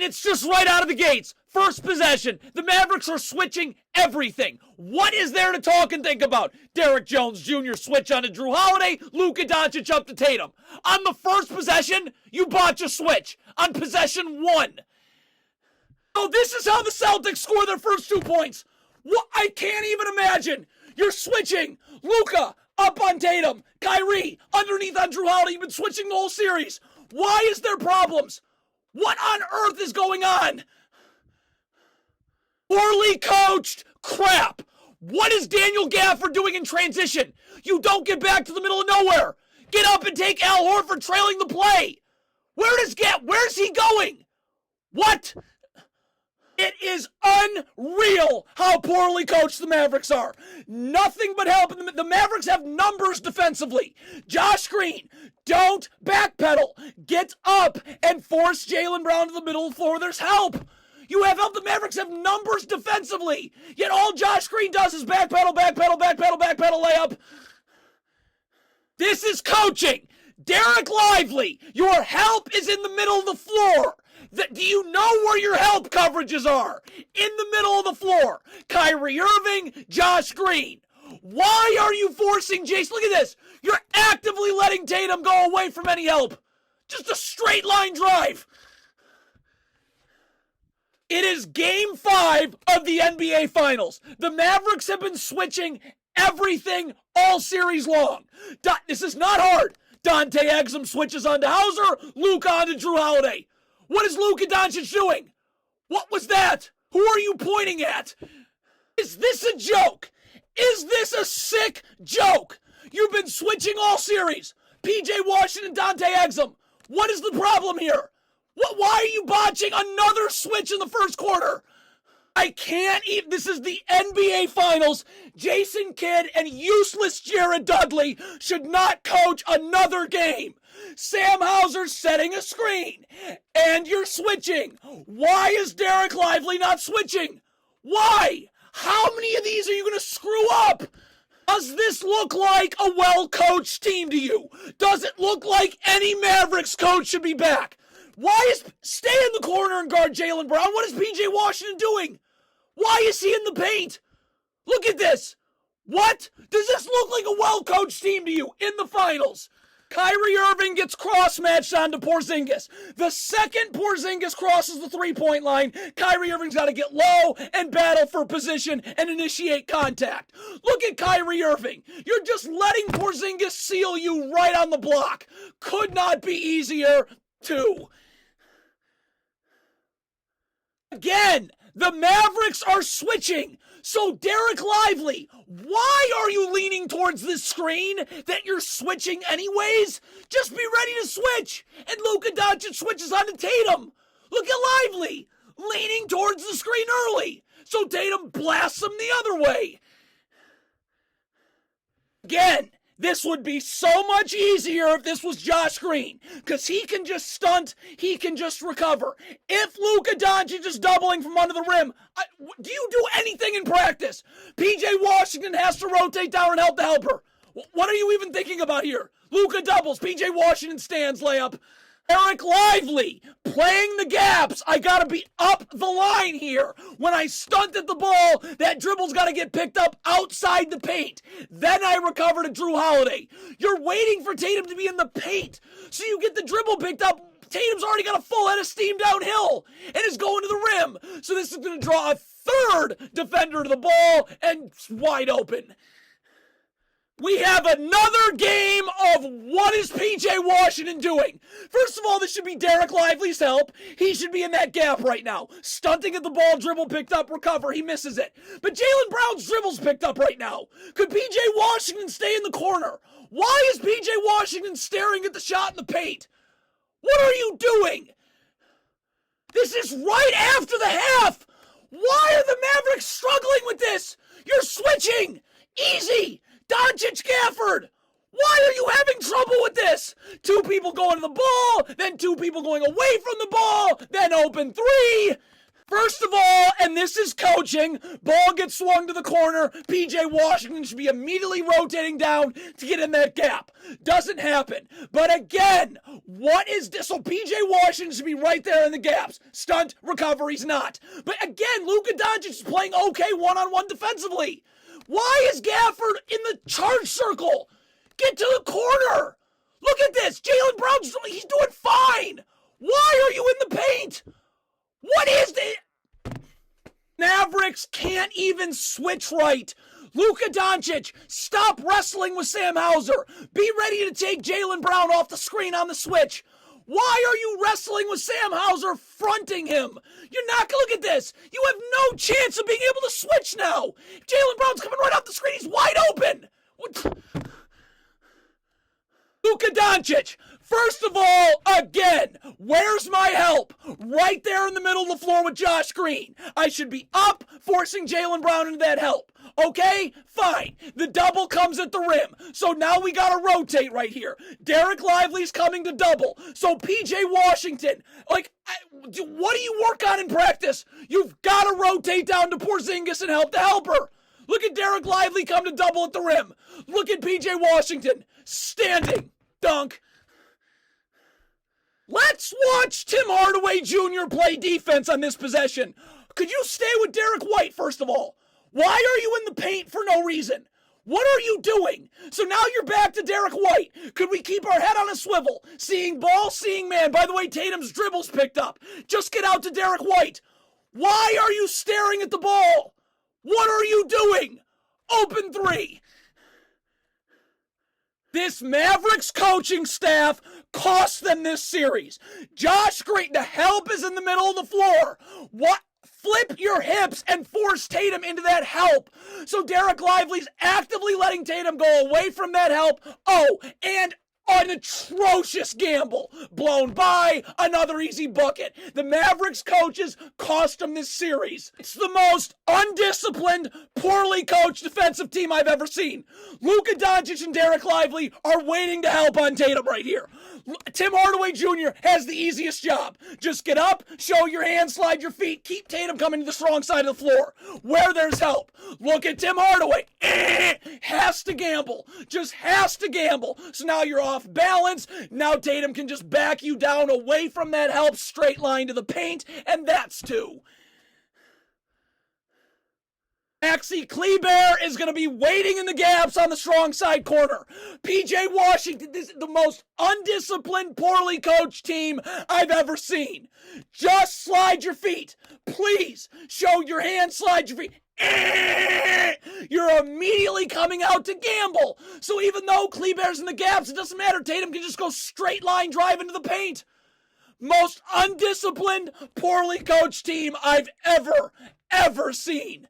mean, it's just right out of the gates. First possession, the Mavericks are switching everything. What is there to talk and think about? Derrick Jones Jr. switch on to Drew Holiday, Luka Doncic up to Tatum. On the first possession, you botch a switch. On possession 1. Oh, this is how the Celtics score their first 2 points. What? I can't even imagine. You're switching. Luka up on Tatum. Kyrie underneath on Drew Holiday. You've been switching the whole series. Why is there problems? What on earth is going on? Poorly coached crap. What is Daniel Gafford doing in transition? You don't get back to the middle of nowhere. Get up and take Al Horford trailing the play. Where's he going? What? It is unreal how poorly coached the Mavericks are. Nothing but help. The Mavericks have numbers defensively. Josh Green, don't backpedal. Get up and force Jaylen Brown to the middle of the floor. There's help. You have help. The Mavericks have numbers defensively. Yet all Josh Green does is backpedal, layup. This is coaching. Derek Lively, your help is in the middle of the floor. Do you know where your help coverages are? In the middle of the floor. Kyrie Irving, Josh Green. Why are you forcing Jason? Look at this. You're actively letting Tatum go away from any help. Just a straight line drive. It is game 5 of the NBA Finals. The Mavericks have been switching everything all series long. This is not hard. Dante Exum switches onto Hauser, Luka onto Drew Holiday. What is Luka Doncic doing? What was that? Who are you pointing at? Is this a joke? Is this a sick joke? You've been switching all series. PJ Washington, Dante Exum. What is the problem here? Why are you botching another switch in the first quarter? I can't even. This is the NBA Finals. Jason Kidd and useless Jared Dudley should not coach another game. Sam Hauser's setting a screen, and you're switching. Why is Derek Lively not switching? Why? How many of these are you going to screw up? Does this look like a well-coached team to you? Does it look like any Mavericks coach should be back? Stay in the corner and guard Jaylen Brown? What is PJ Washington doing? Why is he in the paint? Look at this. What? Does this look like a well-coached team to you in the finals? Kyrie Irving gets cross-matched onto Porzingis. The second Porzingis crosses the three-point line, Kyrie Irving's got to get low and battle for position and initiate contact. Look at Kyrie Irving. You're just letting Porzingis seal you right on the block. Could not be easier, too. Again, the Mavericks are switching. So, Derek Lively, why are you leaning towards this screen that you're switching anyways? Just be ready to switch. And Luka Doncic switches onto Tatum. Look at Lively, leaning towards the screen early. So Tatum blasts him the other way. Again, this would be so much easier if this was Josh Green, because he can just stunt, he can just recover. If Luka Doncic is doubling from under the rim, do you do anything in practice? PJ Washington has to rotate down and help the helper. What are you even thinking about here? Luka doubles, PJ Washington stands, layup. Eric Lively playing the gaps. I gotta be up the line here. When I stunted the ball, that dribble's gotta get picked up outside the paint. Then I recover to Drew Holiday. You're waiting for Tatum to be in the paint, so you get the dribble picked up. Tatum's already got a full head of steam downhill and is going to the rim. So this is gonna draw a third defender to the ball and it's wide open. We have another game of what is PJ Washington doing? First of all, this should be Derek Lively's help. He should be in that gap right now. Stunting at the ball, dribble picked up, recover. He misses it. But Jaylen Brown's dribble's picked up right now. Could PJ Washington stay in the corner? Why is PJ Washington staring at the shot in the paint? What are you doing? This is right after the half. Why are the Mavericks struggling with this? You're switching. Easy. Doncic Gafford, why are you having trouble with this? Two people going to the ball, then two people going away from the ball, then open three. First of all, and this is coaching, ball gets swung to the corner, P.J. Washington should be immediately rotating down to get in that gap. Doesn't happen. But again, what is this? So P.J. Washington should be right there in the gaps. Stunt, recovery's not. But again, Luka Doncic is playing okay one-on-one defensively. Why is Gafford in the charge circle? Get to the corner. Look at this. Jaylen Brown's, he's doing fine. Why are you in the paint? What is this? Mavericks can't even switch right. Luka Doncic, stop wrestling with Sam Hauser. Be ready to take Jaylen Brown off the screen on the switch. Why are you wrestling with Sam Hauser fronting him? You're not going to look at this. You have no chance of being able to switch now. Jaylen Brown's coming right off the screen. He's wide open. Luka Doncic, first of all, again, where's my help? Right there in the middle of the floor with Josh Green. I should be up, forcing Jaylen Brown into that help. Okay, fine. The double comes at the rim. So now we got to rotate right here. Derek Lively's coming to double. So P.J. Washington, what do you work on in practice? You've got to rotate down to Porzingis and help the helper. Look at Derek Lively come to double at the rim. Look at P.J. Washington standing. Dunk. Let's watch Tim Hardaway Jr. play defense on this possession. Could you stay with Derek White, first of all? Why are you in the paint for no reason? What are you doing? So now you're back to Derek White. Could we keep our head on a swivel? Seeing ball, seeing man. By the way, Tatum's dribble's picked up. Just get out to Derek White. Why are you staring at the ball? What are you doing? Open three. This Mavericks coaching staff cost them this series. Josh Green, the help is in the middle of the floor. What? Flip your hips and force Tatum into that help. So Derek Lively's actively letting Tatum go away from that help. Oh, and an atrocious gamble. Blown by, another easy bucket. The Mavericks coaches cost them this series. It's the most undisciplined, poorly coached defensive team I've ever seen. Luka Doncic and Derek Lively are waiting to help on Tatum right here. Tim Hardaway Jr. has the easiest job. Just get up, show your hands, slide your feet, keep Tatum coming to the strong side of the floor. Where there's help. Look at Tim Hardaway. Has to gamble. Just has to gamble. So now you're off balance. Now Tatum can just back you down away from that help, straight line to the paint, and that's two. Maxi Kleber is going to be waiting in the gaps on the strong side corner. P.J. Washington, this is the most undisciplined, poorly coached team I've ever seen. Just slide your feet. Please, show your hands, slide your feet. You're immediately coming out to gamble. So even though Kleber's in the gaps, it doesn't matter. Tatum can just go straight line drive into the paint. Most undisciplined, poorly coached team I've ever seen.